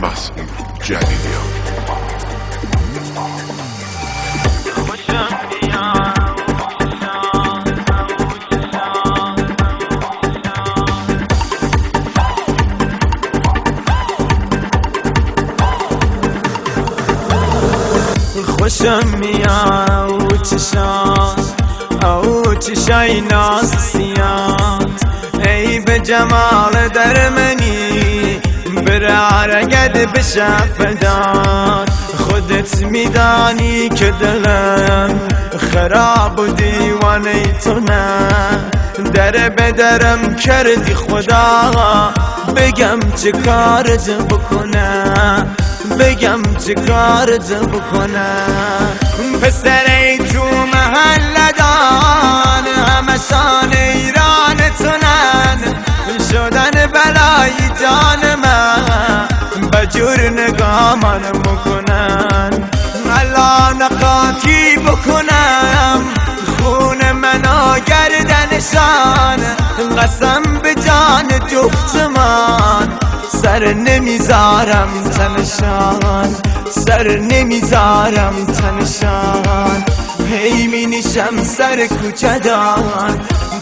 مسعود جلیلیان. خوشم میاد چشای ناز سیاد، ای به جمال در منی برارگد بشه فداد. خودت میدانی که دلم خراب و دیوانه تو نه، در بدرم کردی خدا، بگم چه کارت بکنم، بگم چه کارت بکنم. پسری تو محله دان همشان ایران تونن، شدن بلای جان من بجور نگاه من مکنن. الان قاطی بکنم خون منو گردنشان، قسم به جان جفتمان سر نمیذارم تنشان، سر نمیذارم تنشان. هی می نشم سر کوچه دان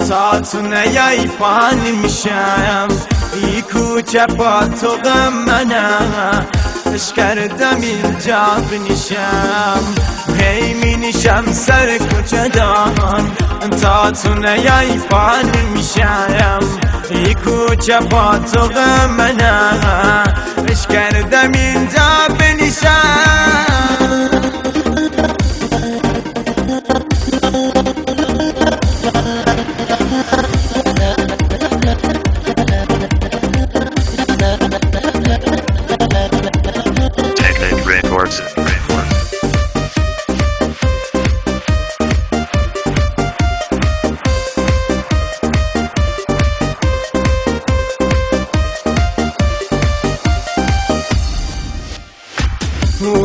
تا تو نیای پان میشم، ای کوچه با تو غم منم اش کردم اینجا بنشم. هی می نشم سر کوچه دان تا تو نیای پان میشم، ای کوچه با تو غم منم اش کردم اینجا بنشم.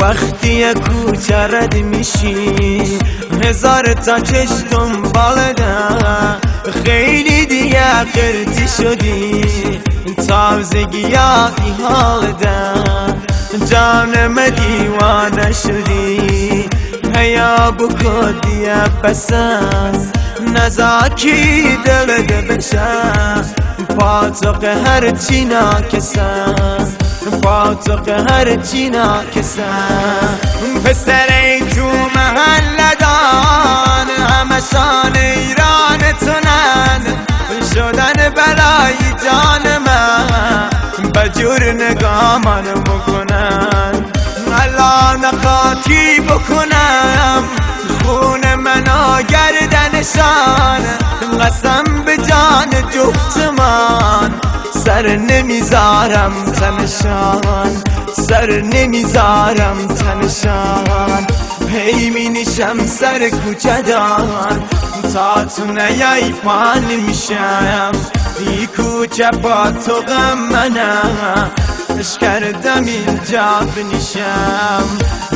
وقتی کوچه رد میشی هزار تا چش دنبالدم، خیلی دیگه قرتی شدی تازگی ها ای حالدم، جانم دیوانه شدی هیا بکو دیگه پسند نزاکی دلت بشم، پاتوق هر چی ناکسم، پاتوق هر چی ناکسم. پسری تو محله دان همشان ایران تونن، شدن بلای جان من بجور نگاه من مکنن. الان قاطی بکنم خون منو گردنشان، قسم به جان جفتمان سر نمیذارم تنشان، سر نمیذارم تنشان. هی می نشم سر کوچه دان تا تو نیای پان میشم، ای کوچه با تو غم منم اش کردم اینجا بنشم.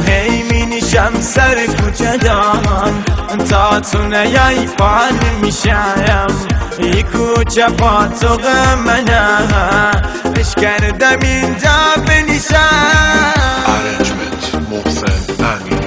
هی می نشم سر کوچه دان تا تو نیای پان میشم، ای کوچه با تو غم منم اش کردم اینجا بنشم. Arrangement محسن امین.